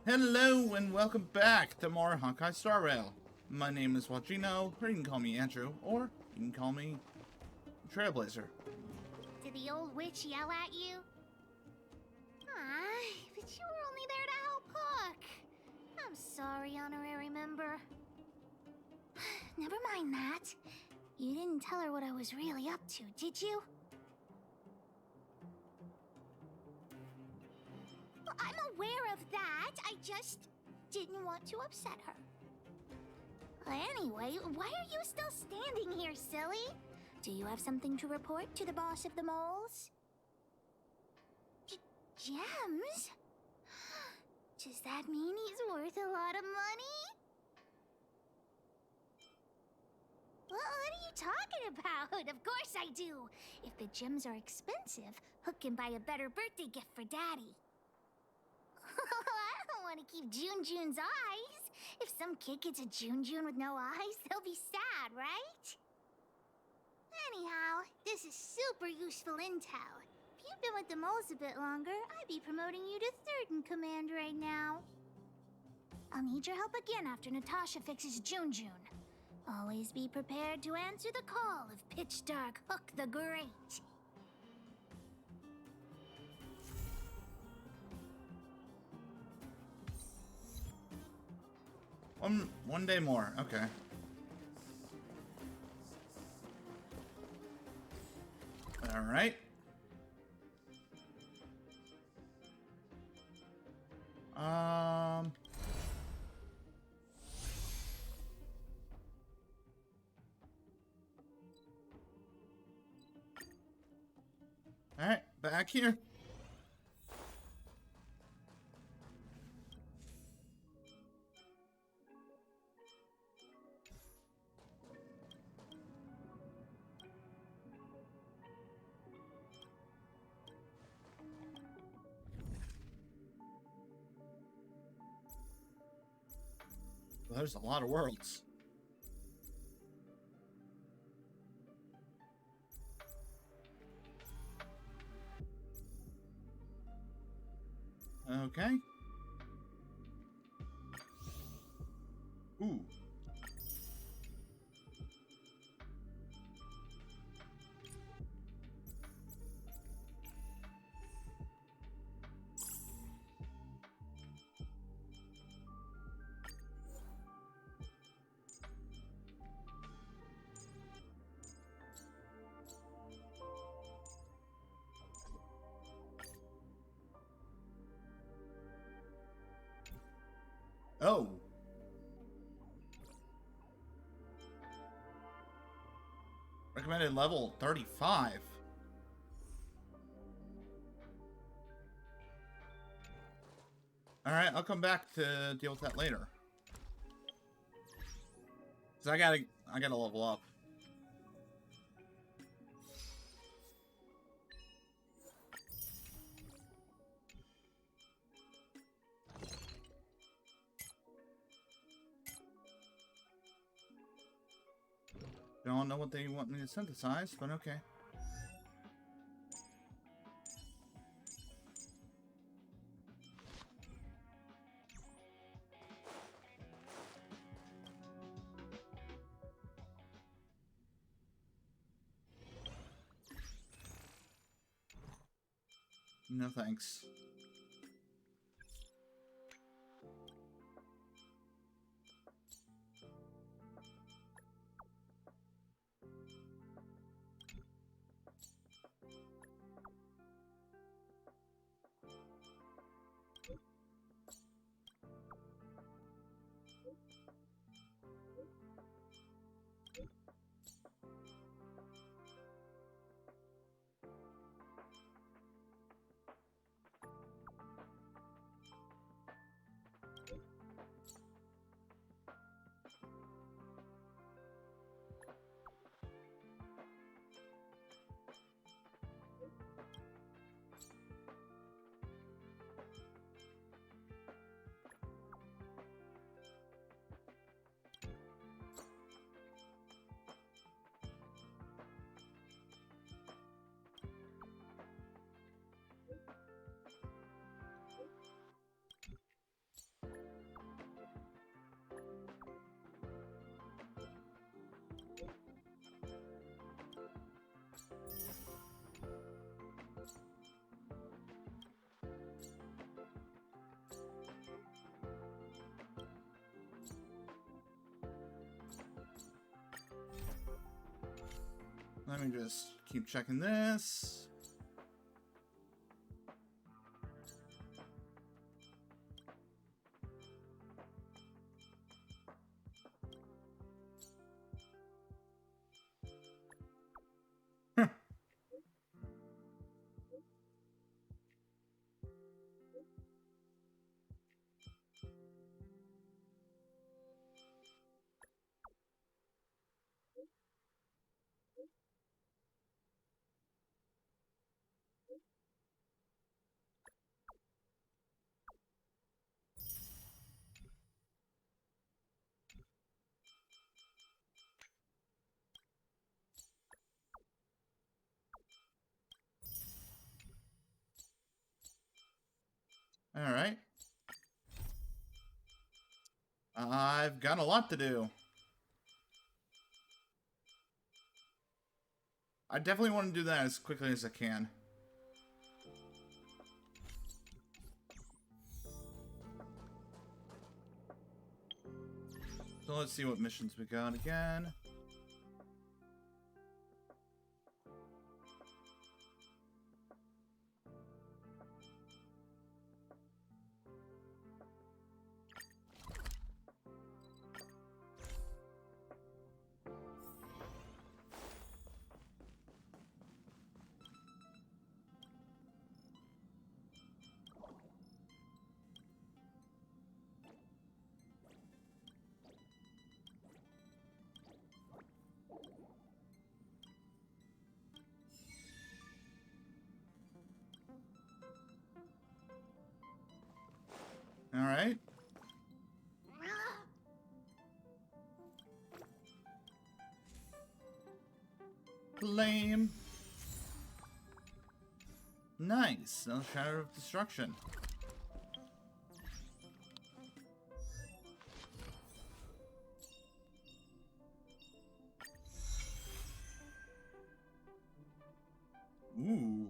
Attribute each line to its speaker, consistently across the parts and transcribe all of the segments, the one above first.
Speaker 1: Hello and welcome back to more Honkai Star Rail. My name is Wajino, or you can call me Andrew, or you can call me Trailblazer.
Speaker 2: Did the old witch yell at you? But you were only there to help Hook. I'm sorry, honorary member. Never mind that. You didn't tell her what I was really up to, did you? Well, I'm aware of that. I just didn't want to upset her. Anyway, why are you still standing here, silly? Do you have something to report to the boss of the moles? Gems? Does that mean he's worth a lot of money? What are you talking about? Of course I do. If the gems are expensive, Hook can buy a better birthday gift for Daddy. I don't want to keep June's eyes. If some kid gets a June with no eyes, they'll be sad, right? Anyhow, this is super useful intel. If you've been with the moles a bit longer, I'd be promoting you to third in command right now. I'll need your help again after Natasha fixes June. Always be prepared to answer the call of Pitch Dark Hook the Great.
Speaker 1: One day more, okay. Alright. Alright, back here. There's a lot of worlds. Okay. Ooh. Oh. Recommended level 35. Alright, I'll come back to deal with that later. So I gotta level up. Don't know what they want me to synthesize, but okay. No thanks. Let me just keep checking this. Alright. I've got a lot to do. I definitely want to do that as quickly as I can. So let's see what missions we got again. Alright. Lame. Nice. No shadow of destruction. Ooh.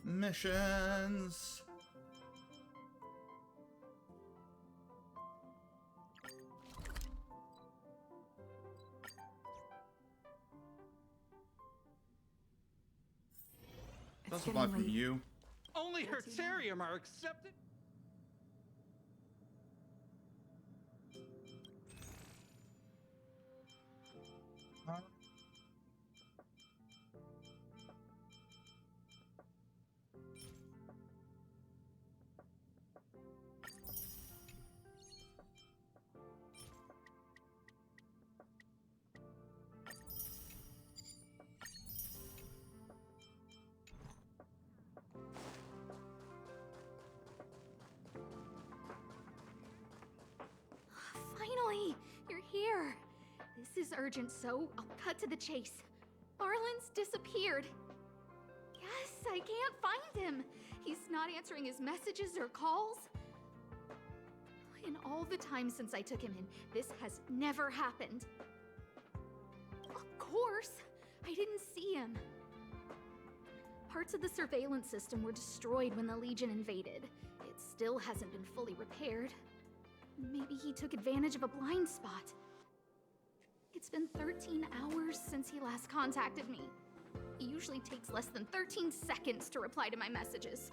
Speaker 1: Missions. That's a lot from you.
Speaker 3: Only Hertarium are accepted.
Speaker 4: Finally, you're here. This is urgent, so I'll cut to the chase. Arlen's disappeared. Yes, I can't find him. He's not answering his messages or calls. In all the time since I took him in, this has never happened. Of course, I didn't see him. Parts of the surveillance system were destroyed when the Legion invaded. It still hasn't been fully repaired. Maybe he took advantage of a blind spot. It's been 13 hours since he last contacted me. He usually takes less than 13 seconds to reply to my messages.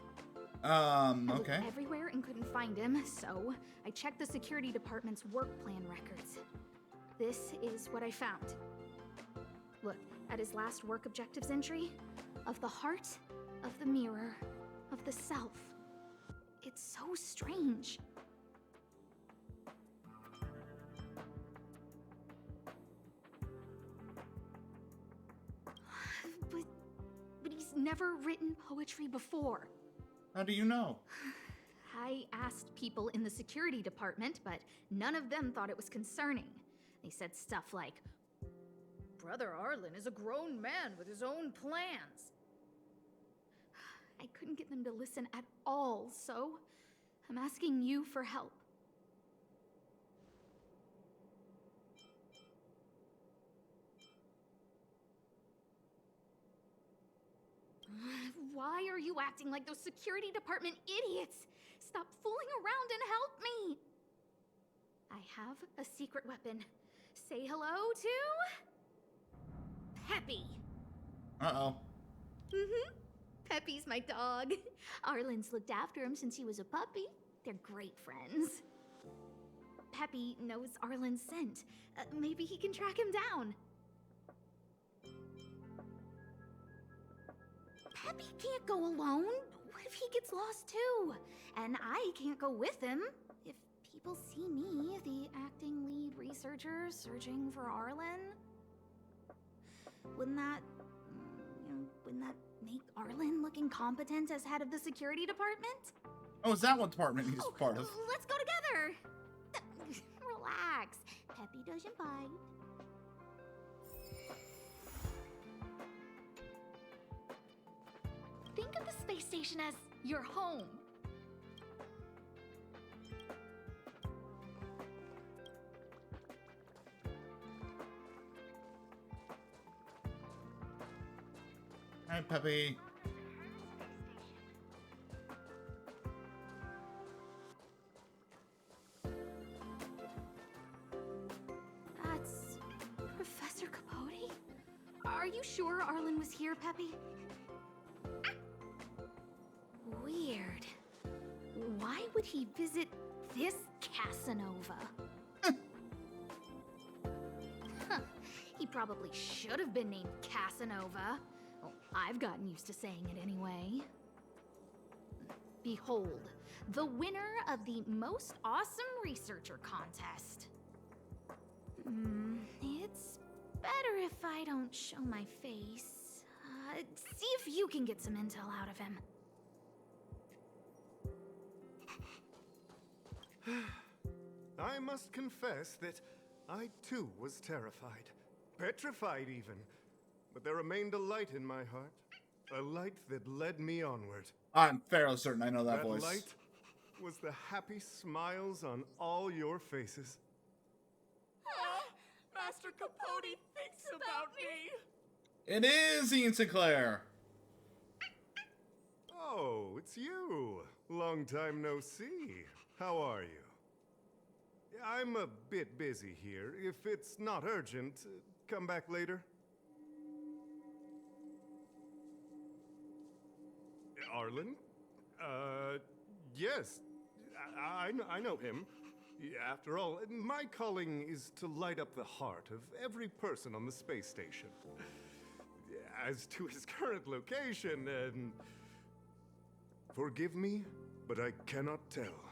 Speaker 1: Okay.
Speaker 4: I looked everywhere and couldn't find him, so I checked the security department's work plan records. This is what I found. Look, at his last work objectives entry, of the heart, of the mirror, of the self. It's so strange. But he's never written poetry before.
Speaker 1: How do you know?
Speaker 4: I asked people in the security department, but none of them thought it was concerning. They said stuff like, "Brother Arlen is a grown man with his own plans." I couldn't get them to listen at all, so I'm asking you for help. you acting like those security department idiots? Stop fooling around and help me! I have a secret weapon. Say hello to... Peppy.
Speaker 1: Uh-oh.
Speaker 4: Mm-hmm. Peppy's my dog. Arlen's looked after him since he was a puppy. They're great friends. Peppy knows Arlen's scent. Maybe he can track him down. Peppy can't go alone. What if he gets lost too? And I can't go with him. If people see me, the acting lead researcher, searching for Arlen, wouldn't that make Arlen look incompetent as head of the security department?
Speaker 1: Oh, is that what department he's part of?
Speaker 4: Let's go together. Relax. Peppy doesn't bite. Think of the space station as your home.
Speaker 1: Hi, Peppy.
Speaker 4: That's Professor Capote? Are you sure Arlen was here, Peppy? Weird. Why would he visit this Casanova? Huh. He probably should have been named Casanova. Well, I've gotten used to saying it anyway. Behold, the winner of the Most Awesome Researcher contest. It's better if I don't show my face. See if you can get some intel out of him.
Speaker 5: I must confess that I too was terrified. Petrified even. But there remained a light in my heart. A light that led me onward.
Speaker 1: I'm fairly certain I know that voice.
Speaker 5: That light was the happy smiles on all your faces.
Speaker 6: Master Capote thinks about me.
Speaker 1: It is Ian Sinclair.
Speaker 5: Oh, it's you. Long time no see. How are you? I'm a bit busy here. If it's not urgent, come back later. Arlen? Yes. I know him. After all, my calling is to light up the heart of every person on the space station. As to his current location, forgive me, but I cannot tell.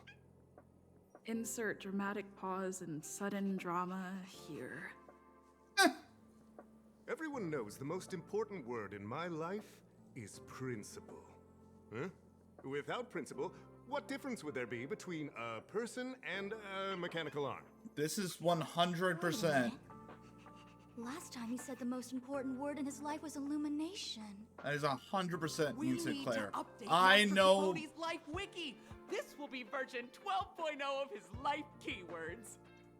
Speaker 6: Insert dramatic pause and sudden drama here.
Speaker 5: Everyone knows the most important word in my life is principle. Huh? Without principle, what difference would there be between a person and a mechanical arm?
Speaker 1: This is 100%.
Speaker 4: Last time he said the most important word in his life was illumination.
Speaker 1: That is 100%
Speaker 6: We
Speaker 1: Ian
Speaker 6: need to
Speaker 1: Sinclair.
Speaker 6: update
Speaker 1: I
Speaker 6: Master
Speaker 1: know.
Speaker 6: Capote's life wiki. This will be version 12.0 of his life keywords.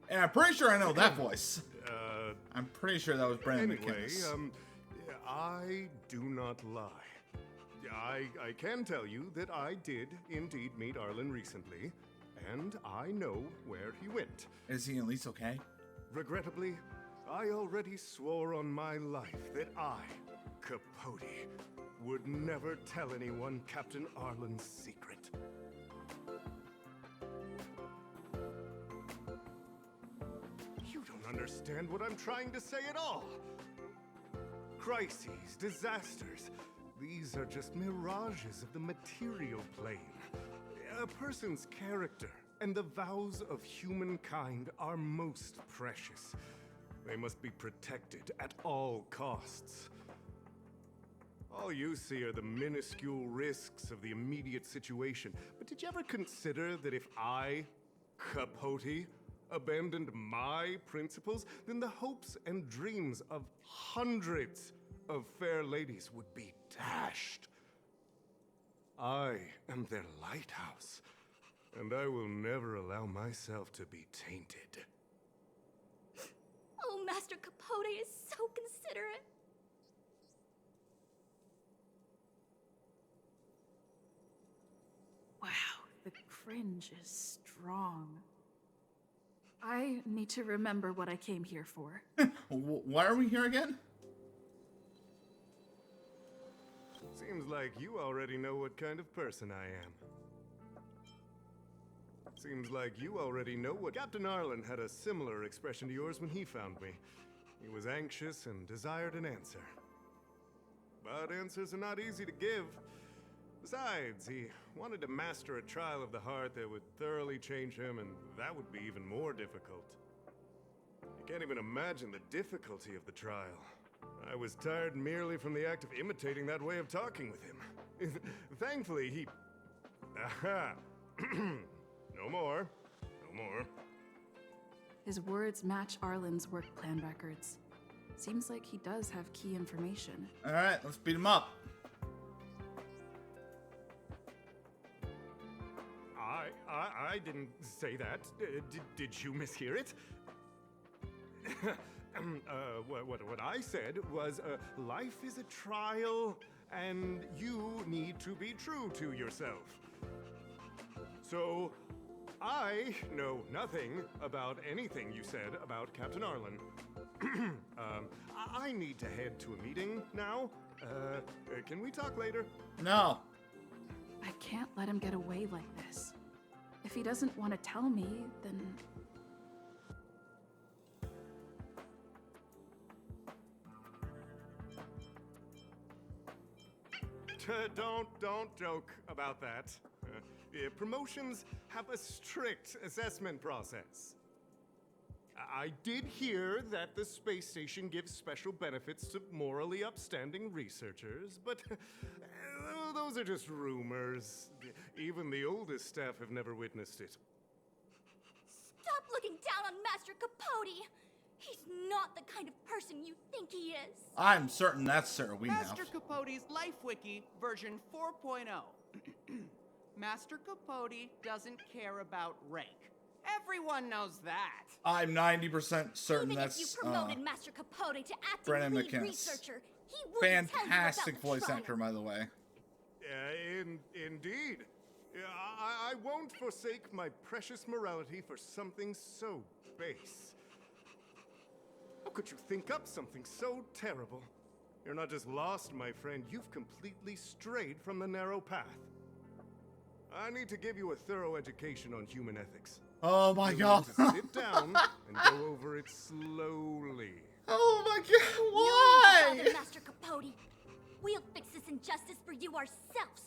Speaker 1: And I'm pretty sure I know that voice. I'm pretty sure that was Brandon
Speaker 5: Anyway,
Speaker 1: McKinnis.
Speaker 5: I do not lie. I can tell you that I did indeed meet Arlen recently, and I know where he went.
Speaker 1: Is he at least okay?
Speaker 5: Regrettably, I already swore on my life that I, Capote, would never tell anyone Captain Arlen's secret. You don't understand what I'm trying to say at all. Crises, disasters, these are just mirages of the material plane. A person's character and the vows of humankind are most precious. They must be protected at all costs. All you see are the minuscule risks of the immediate situation. But did you ever consider that if I, Capote, abandoned my principles, then the hopes and dreams of hundreds of fair ladies would be dashed? I am their lighthouse, and I will never allow myself to be tainted.
Speaker 4: Oh, Master Capote is so considerate.
Speaker 7: fringe is strong. I need to remember what I came here for.
Speaker 1: Why are we here again?
Speaker 5: Seems like you already know what kind of person I am. Seems like you already know what... Captain Arlen had a similar expression to yours when he found me. He was anxious and desired an answer. But answers are not easy to give. Besides, he wanted to master a trial of the heart that would thoroughly change him, and that would be even more difficult. You can't even imagine the difficulty of the trial. I was tired merely from the act of imitating that way of talking with him. Thankfully, he... Aha! No more. No more.
Speaker 7: His words match Arlen's work plan records. Seems like he does have key information.
Speaker 1: Alright, let's beat him up.
Speaker 5: I didn't say that. Did you mishear it? What I said was, life is a trial, and you need to be true to yourself. So, I know nothing about anything you said about Captain Arlen. I need to head to a meeting now. Can we talk later?
Speaker 1: No.
Speaker 7: I can't let him get away like this. If he doesn't want to tell me, then...
Speaker 5: Don't joke about that. Promotions have a strict assessment process. I did hear that the space station gives special benefits to morally upstanding researchers, but those are just rumors. Even the oldest staff have never witnessed it.
Speaker 4: Stop looking down on Master Capote! He's not the kind of person you think he is.
Speaker 1: I'm certain that's Sarah Weenauf.
Speaker 6: Master Capote's Life Wiki version 4.0. Master Capote doesn't care about rank. Everyone knows that.
Speaker 1: I'm 90% certain
Speaker 4: Even
Speaker 1: that's
Speaker 4: if you promoted Master Capote to acting
Speaker 1: Brandon
Speaker 4: lead
Speaker 1: McInnes.
Speaker 4: researcher, he wouldn't tell you
Speaker 1: fantastic
Speaker 4: about the
Speaker 1: voice
Speaker 4: trial.
Speaker 1: actor, by the way.
Speaker 5: Indeed. I won't forsake my precious morality for something so base. How could you think up something so terrible? You're not just lost, my friend. You've completely strayed from the narrow path. I need to give you a thorough education on human ethics.
Speaker 1: Oh my
Speaker 5: You'll
Speaker 1: god.
Speaker 5: need to sit down and go over it slowly.
Speaker 1: Oh my god,
Speaker 4: No
Speaker 1: why?
Speaker 4: need to bother Master Capote. We'll fix this injustice for you ourselves.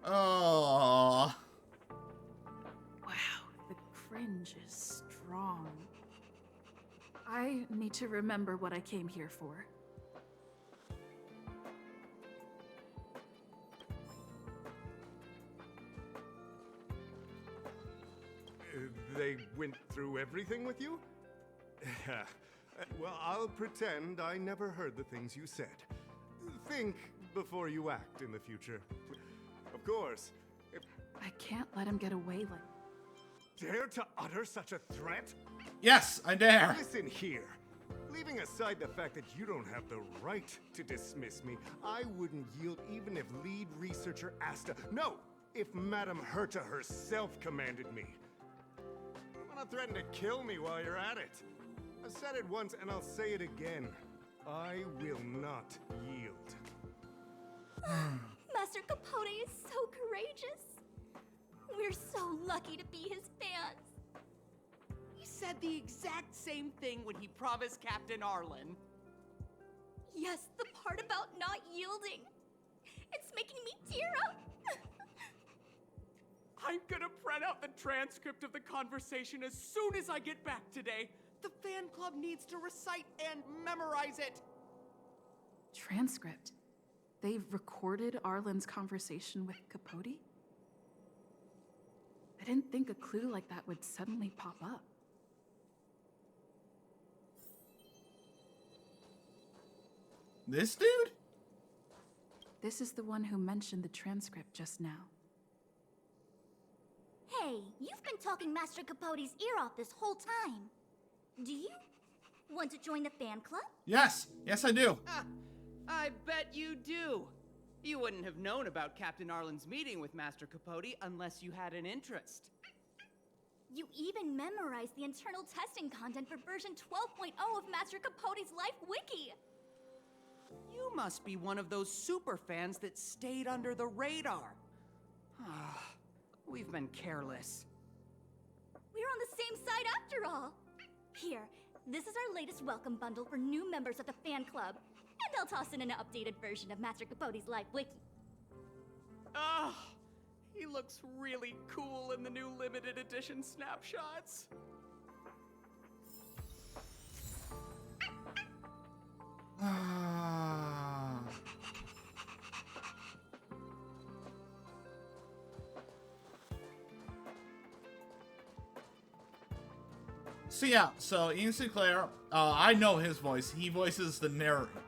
Speaker 1: Oh.
Speaker 7: Wow, the fringe is strong. I need to remember what I came here for.
Speaker 5: They went through everything with you? Well, I'll pretend I never heard the things you said. Think before you act in the future. Of course, if
Speaker 7: I can't let him get away like...
Speaker 5: dare to utter such a threat?
Speaker 1: Yes, I dare.
Speaker 5: Listen here. Leaving aside the fact that you don't have the right to dismiss me, I wouldn't yield even if lead researcher Asta... No! If Madame Herta herself commanded me. You wanna threaten to kill me while you're at it? I've said it once and I'll say it again. I will not yield.
Speaker 4: Master Capote is so courageous. We're so lucky to be his fans.
Speaker 6: He said the exact same thing when he promised Captain Arlen.
Speaker 4: Yes, the part about not yielding. It's making me tear up.
Speaker 6: I'm gonna print out the transcript of the conversation as soon as I get back today. The fan club needs to recite and memorize it.
Speaker 7: Transcript? They recorded Arlen's conversation with Capote? I didn't think a clue like that would suddenly pop up.
Speaker 1: This dude?
Speaker 7: This is the one who mentioned the transcript just now.
Speaker 2: Hey, you've been talking Master Capote's ear off this whole time. Do you want to join the fan club?
Speaker 1: Yes. Yes, I do.
Speaker 6: I bet you do. You wouldn't have known about Captain Arlen's meeting with Master Capote unless you had an interest.
Speaker 8: You even memorized the internal testing content for version 12.0 of Master Capote's Life Wiki!
Speaker 6: You must be one of those super fans that stayed under the radar. We've been careless.
Speaker 8: We're on the same side after all! Here, this is our latest welcome bundle for new members of the fan club. And I'll toss in an updated version of Master Capote's Life Wiki.
Speaker 6: He looks really cool in the new limited edition snapshots.
Speaker 1: So yeah, so Ian Sinclair, I know his voice. He voices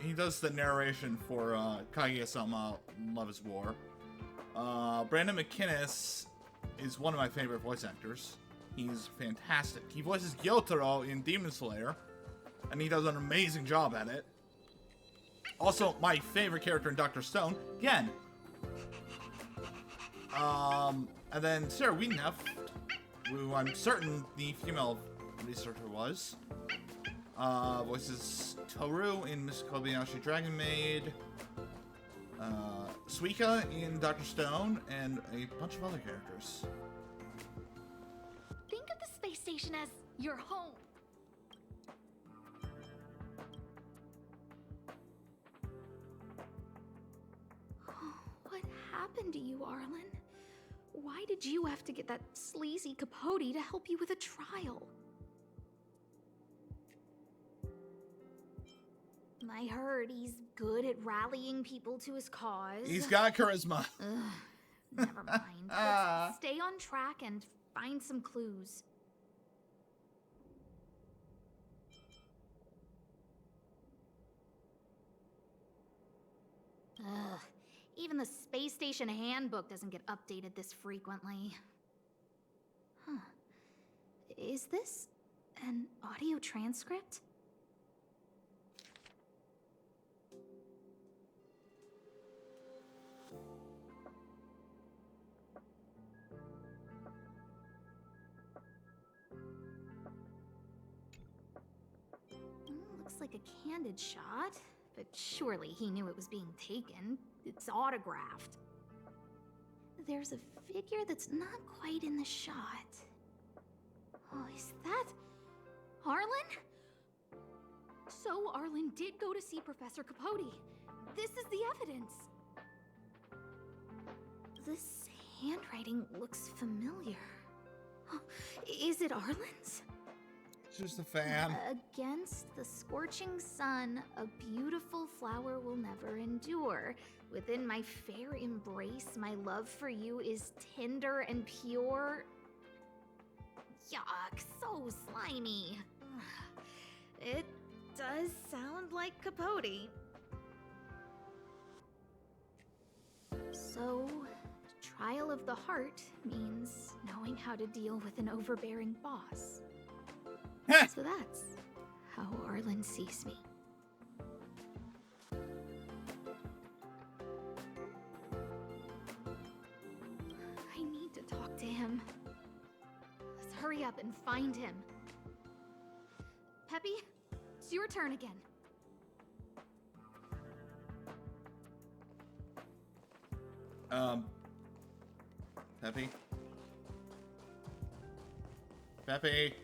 Speaker 1: he does the narration for Kaguya-sama Love is War. Brandon McInnes is one of my favorite voice actors. He's fantastic. He voices Gyotaro in Demon Slayer, and he does an amazing job at it. Also, my favorite character in Dr. Stone, Gen. And then Sarah Wiedenheft, who I'm certain the female researcher was, voices Toru in Miss Kobayashi Dragon Maid, Suika in Dr. Stone, and a bunch of other characters.
Speaker 4: Think of the space station as your home. What happened to you, Arlen? Why did you have to get that sleazy Capote to help you with a trial? I heard he's good at rallying people to his cause.
Speaker 1: He's got charisma.
Speaker 4: Ugh, never mind. Let's stay on track and find some clues. Ugh, even the space station handbook doesn't get updated this frequently. Huh. Is this an audio transcript? Looks like a candid shot, but surely he knew it was being taken. It's autographed. There's a figure that's not quite in the shot. Oh, is that Arlen? So Arlen did go to see Professor Capote. This is the evidence. This handwriting looks familiar. Oh, is it Arlen's?
Speaker 1: Just a fan.
Speaker 4: Against the scorching sun, a beautiful flower will never endure. Within my fair embrace, my love for you is tender and pure. Yuck, so slimy. It does sound like Capote. So, trial of the heart means knowing how to deal with an overbearing boss. So that's how Arlen sees me. I need to talk to him. Let's hurry up and find him. Peppy, it's your turn again.
Speaker 1: Peppy? Peppy?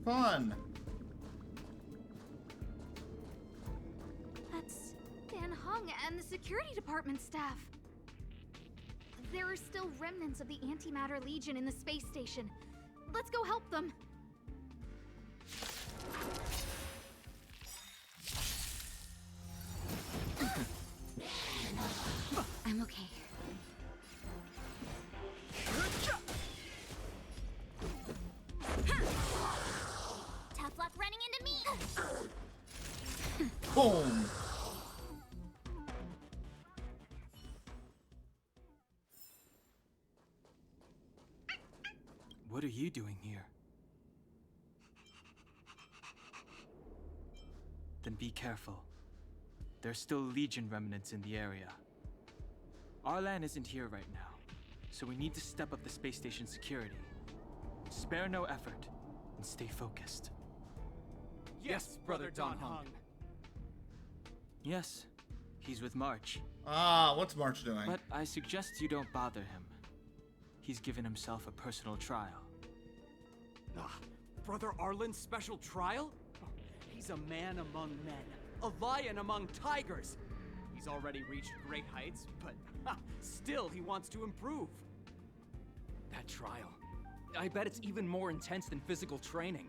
Speaker 1: Fun.
Speaker 4: That's Dan Hung and the security department staff. There are still remnants of the Antimatter Legion in the space station. Let's go help them.
Speaker 2: Okay. Tough luck running into me.
Speaker 1: Boom.
Speaker 9: What are you doing here? Then be careful. There's still Legion remnants in the area. Arlan isn't here right now, so we need to step up the space station security. Spare no effort, and stay focused.
Speaker 3: Yes, Brother Don Hung.
Speaker 9: Yes, he's with March,
Speaker 1: Ah, what's March doing?
Speaker 9: but I suggest you don't bother him. He's given himself a personal trial.
Speaker 6: Ah, Brother Arlen's special trial? He's a man among men, a lion among tigers. He's already reached great heights, but still he wants to improve.
Speaker 10: That trial. I bet it's even more intense than physical training.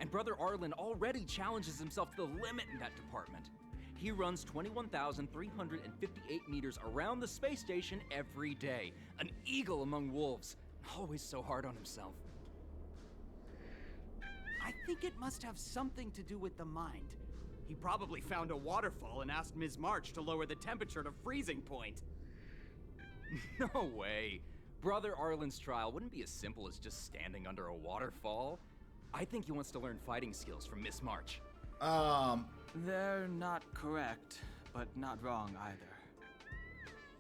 Speaker 10: And Brother Arlen already challenges himself to the limit in that department. He runs 21,358 meters around the space station every day. An eagle among wolves. Always so hard on himself.
Speaker 6: I think it must have something to do with the mind. He probably found a waterfall and asked Ms. March to lower the temperature to freezing point.
Speaker 10: No way. Brother Arlen's trial wouldn't be as simple as just standing under a waterfall. I think he wants to learn fighting skills from Miss March.
Speaker 9: They're not correct, but not wrong either.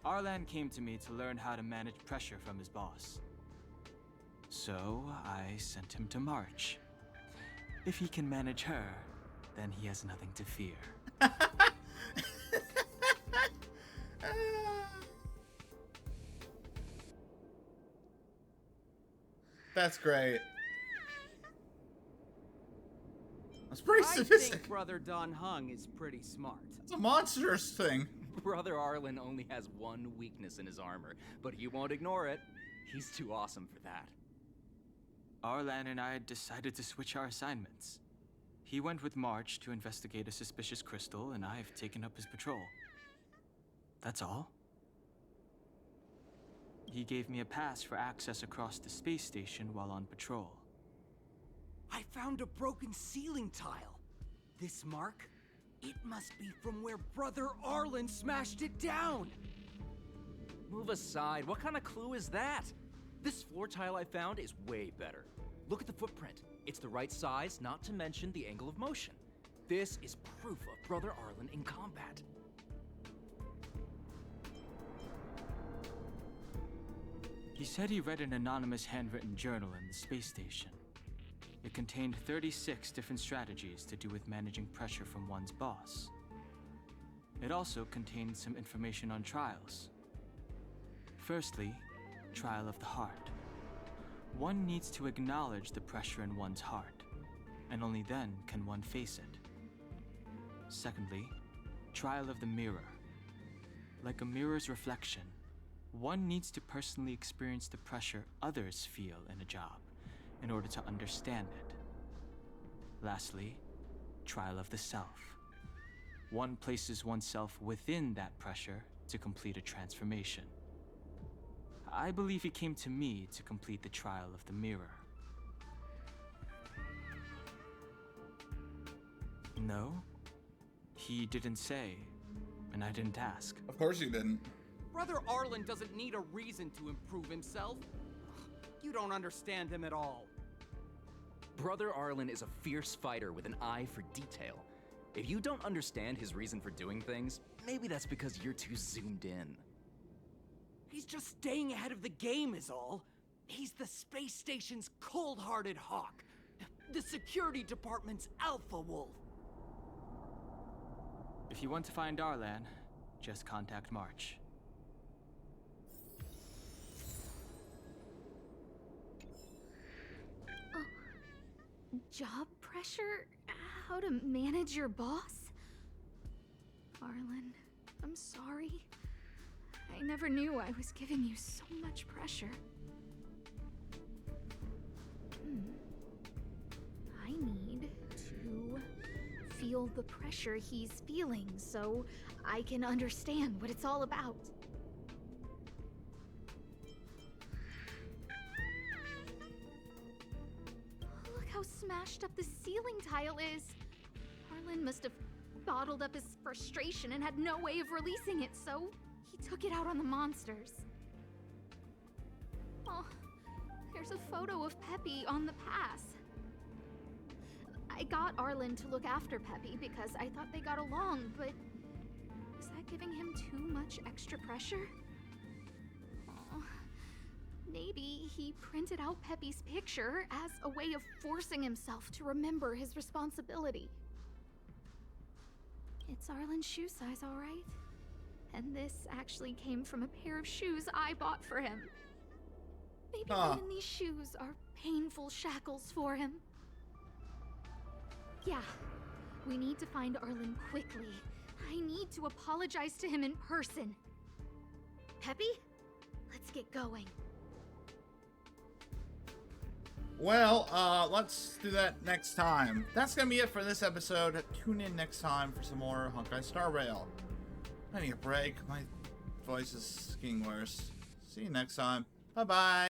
Speaker 9: Arlan came to me to learn how to manage pressure from his boss. So I sent him to March. If he can manage her, then he has nothing to fear.
Speaker 1: That's great. That's pretty
Speaker 6: I
Speaker 1: sophisticated.
Speaker 6: think Brother Don Hung is pretty smart.
Speaker 1: It's a monstrous thing.
Speaker 10: Brother Arlen only has one weakness in his armor, but he won't ignore it. He's too awesome for that.
Speaker 9: Arlan and I decided to switch our assignments. He went with March to investigate a suspicious crystal, and I've taken up his patrol. That's all. He gave me a pass for access across the space station while on patrol.
Speaker 6: I found a broken ceiling tile. This mark? It must be from where Brother Arlen smashed it down.
Speaker 10: Move aside. What kind of clue is that? This floor tile I found is way better. Look at the footprint. It's the right size, not to mention the angle of motion. This is proof of Brother Arlen in combat.
Speaker 9: He said he read an anonymous handwritten journal in the space station. It contained 36 different strategies to do with managing pressure from one's boss. It also contained some information on trials. Firstly, trial of the heart. One needs to acknowledge the pressure in one's heart, and only then can one face it. Secondly, trial of the mirror. Like a mirror's reflection, one needs to personally experience the pressure others feel in a job in order to understand it. Lastly, trial of the self. One places oneself within that pressure to complete a transformation. I believe he came to me to complete the trial of the mirror. No, he didn't say, and I didn't ask.
Speaker 1: Of course you didn't.
Speaker 6: Brother Arlen doesn't need a reason to improve himself. You don't understand him at all.
Speaker 10: Brother Arlen is a fierce fighter with an eye for detail. If you don't understand his reason for doing things, maybe that's because you're too zoomed in.
Speaker 6: He's just staying ahead of the game is all. He's the space station's cold-hearted hawk. The security department's alpha wolf.
Speaker 9: If you want to find Arlan, just contact March.
Speaker 4: Job pressure? How to manage your boss? Arlen, I'm sorry. I never knew I was giving you so much pressure. I need to feel the pressure he's feeling so I can understand what it's all about. how smashed up the ceiling tile is. Arlen must have bottled up his frustration and had no way of releasing it, so he took it out on the monsters. Oh, there's a photo of Peppy on the pass. I got Arlen to look after Peppy because I thought they got along, but is that giving him too much extra pressure? Oh, maybe he printed out Peppy's picture as a way of forcing himself to remember his responsibility. It's Arlen's shoe size, all right. And this actually came from a pair of shoes I bought for him. Maybe even these shoes are painful shackles for him. Yeah, we need to find Arlen quickly. I need to apologize to him in person. Peppy, let's get going.
Speaker 1: Well, let's do that next time. That's gonna be it for this episode. Tune in next time for some more Honkai Star Rail. I need a break. My voice is getting worse. See you next time. Bye-bye.